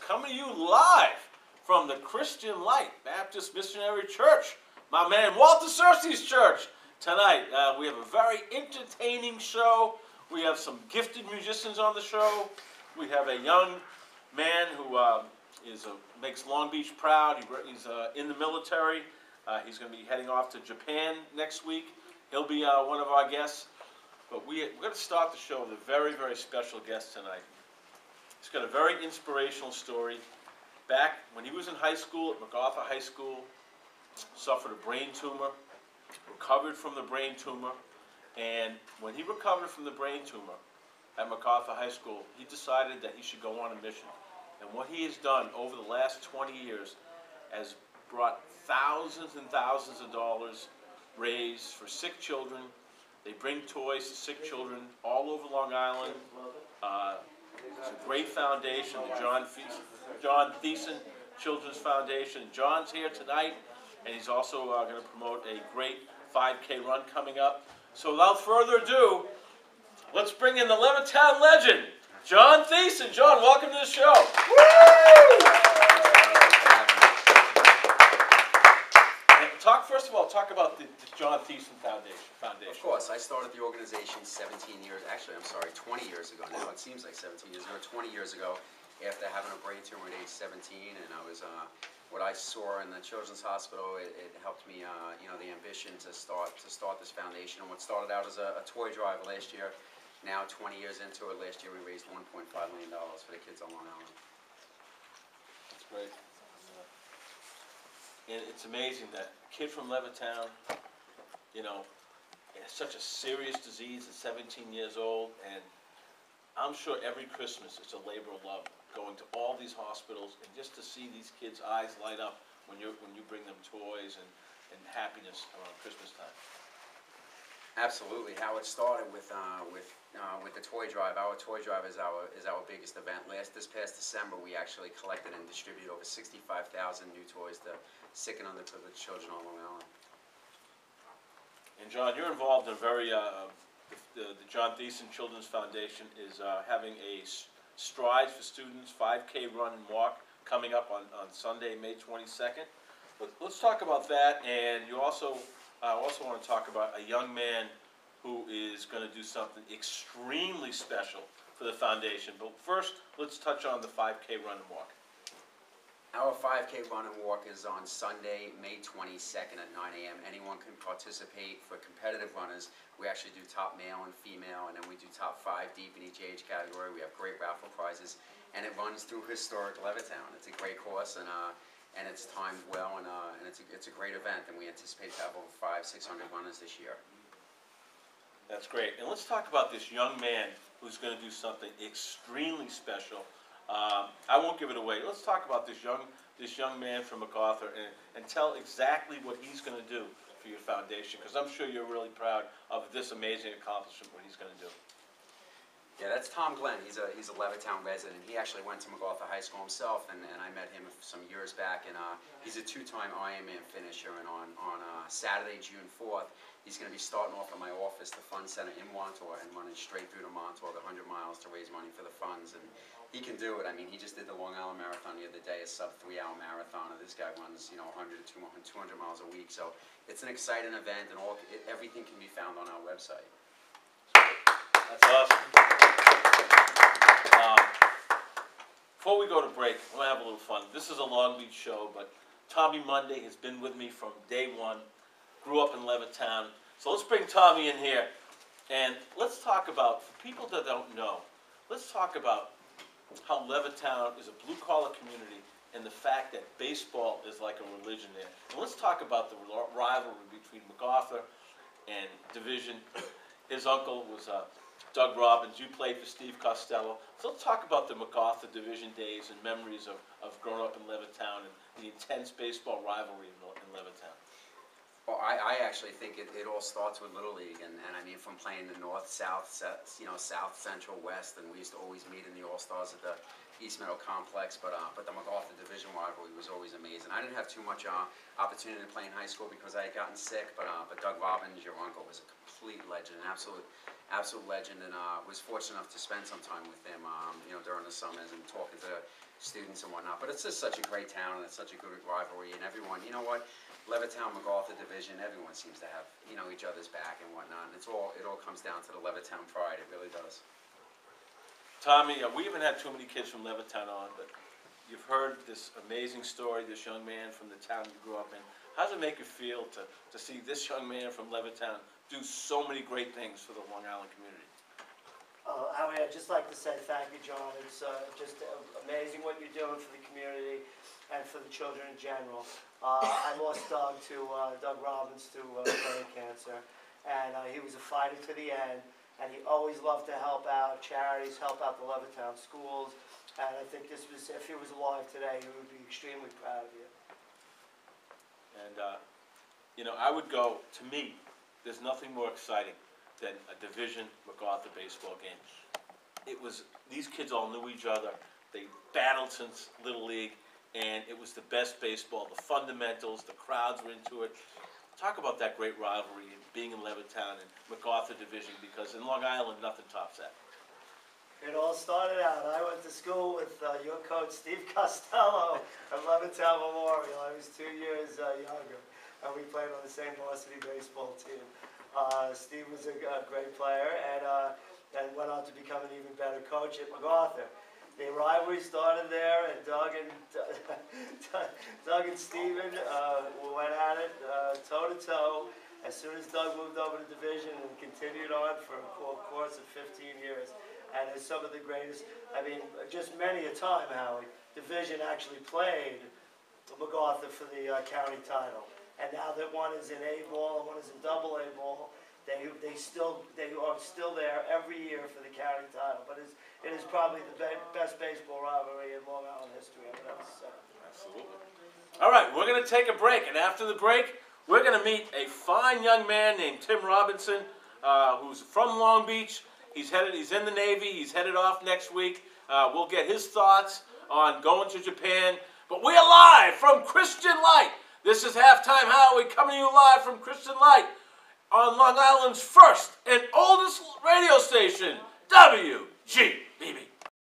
coming to you live from the Christian Light Baptist Missionary Church, my man Walter Searcy's church. Tonight, we have a very entertaining show. We have some gifted musicians on the show. We have a young man who makes Long Beach proud. He's in the military. He's going to be heading off to Japan next week. He'll be one of our guests. But we're going to start the show with a very, very special guest tonight. He's got a very inspirational story. Back when he was in high school at MacArthur High School, suffered a brain tumor, recovered from the brain tumor, and when he recovered from the brain tumor at MacArthur High School, he decided that he should go on a mission. And what he has done over the last 20 years has brought thousands and thousands of dollars raised for sick children. They bring toys to sick children all over Long Island. It's a great foundation, the John Thiessen Children's Foundation. John's here tonight, and he's also going to promote a great 5K run coming up. So without further ado, let's bring in the Levittown legend, John Thiessen. John, welcome to the show. First of all, talk about the John Thiessen Foundation. Of course, I started the organization 20 years ago now. It seems like 17 years ago, 20 years ago, after having a brain tumor at age 17, and I was, what I saw in the Children's Hospital, it helped me, the ambition to start this foundation. And what started out as a toy drive last year, now 20 years into it, last year we raised $1.5 million for the kids on Long Island. That's great. And it's amazing that a kid from Levittown, has such a serious disease at 17 years old, and I'm sure every Christmas it's a labor of love going to all these hospitals and just to see these kids' eyes light up when you bring them toys and happiness around Christmas time. Absolutely. How it started with the toy drive. Our toy drive is our biggest event. This past December, we actually collected and distributed over 65,000 new toys to sick and underprivileged children on Long Island. And John, you're involved in the John Thiessen Children's Foundation is having a Strides for Students 5K run and walk coming up on Sunday, May 22nd. Let's talk about that, and you also want to talk about a young man who is going to do something extremely special for the foundation. But first, let's touch on the 5K run and walk. Our 5K run and walk is on Sunday, May 22nd at 9 a.m. Anyone can participate. For competitive runners, we actually do top male and female, and then we do top 5 deep in each age category. We have great raffle prizes, and it runs through historic Levittown. It's a great course, and it's timed well, and it's a great event, and we anticipate to have over 500-600 runners this year. That's great. And let's talk about this young man who's going to do something extremely special. I won't give it away. Let's talk about this young man from MacArthur and tell exactly what he's going to do for your foundation, because I'm sure you're really proud of this amazing accomplishment, what he's going to do. Yeah, that's Tom Glenn. He's a Levittown resident. He actually went to MacArthur High School himself, and I met him some years back. And he's a 2-time Ironman finisher. And on Saturday, June 4th, he's going to be starting off at my office, the Fund Center in Montauk, and running straight through to Montauk, 100 miles to raise money for the funds. And he can do it. I mean, he just did the Long Island Marathon the other day, a sub-3-hour marathon. And this guy runs, 100 to 200 miles a week. So it's an exciting event, and everything can be found on our website. That's awesome. Before we go to break, I'm going to have a little fun. This is a Long Beach show, but Tommy Monday has been with me from day one. Grew up in Levittown. So let's bring Tommy in here, and let's talk about, for people that don't know, let's talk about how Levittown is a blue-collar community and the fact that baseball is like a religion there. And let's talk about the rivalry between MacArthur and Division. His uncle was Doug Robbins. You played for Steve Costello. So let's talk about the MacArthur Division days and memories of growing up in Levittown and the intense baseball rivalry in Levittown. Well, I actually think it all starts with Little League, and I mean, from playing the North, South, South, Central, West, and we used to always meet in the All-Stars at the East Meadow Complex, but the MacArthur Division rivalry was always amazing. I didn't have too much opportunity to play in high school because I had gotten sick, but Doug Robbins, your uncle, was a complete legend, an absolute legend, and was fortunate enough to spend some time with him, during the summers and talking to students and whatnot. But it's just such a great town, and it's such a good rivalry, and everyone, you know what, Levittown, MacArthur division, everyone seems to have, you know, each other's back and whatnot, and it all comes down to the Levittown pride, it really does. Tommy, we haven't had too many kids from Levittown on, but you've heard this amazing story, this young man from the town you grew up in. How does it make you feel to see this young man from Levittown do so many great things for the Long Island community? Howie, I'd just like to say thank you, John. It's just amazing what you're doing for the community and for the children in general. I lost Doug Robbins to brain cancer, and he was a fighter to the end, and he always loved to help out charities, help out the Levittown schools, and I think this was, if he was alive today, he would be extremely proud of you. And, you know, I would go, to me, there's nothing more exciting than a Division MacArthur baseball game. It was, these kids all knew each other. They battled since Little League, and it was the best baseball, the fundamentals, the crowds were into it. Talk about that great rivalry and being in Levittown and MacArthur Division, because in Long Island, nothing tops that. It all started out, I went to school with your coach, Steve Costello, at Levittown Memorial. I was 2 years younger, and we played on the same varsity baseball team. Steve was a great player, and went on to become an even better coach at MacArthur. The rivalry started there, and Doug and Steven went at it toe to toe. As soon as Doug moved over to Division, and continued on for a course of 15 years. And it's some of the greatest, I mean, just many a time, Howie, Division actually played MacArthur for the county title. And now that one is in A ball and one is in double A ball, they are still there every year for the county title. But it is probably the best baseball rivalry in Long Island history, I would have to say. Absolutely. All right, we're going to take a break, and after the break, we're going to meet a fine young man named Tim Robinson, who's from Long Beach. He's in the Navy. He's headed off next week. We'll get his thoughts on going to Japan. But we are live from Christian Light. This is Halftime Howie coming to you live from Christian Light on Long Island's first and oldest radio station, WGBB.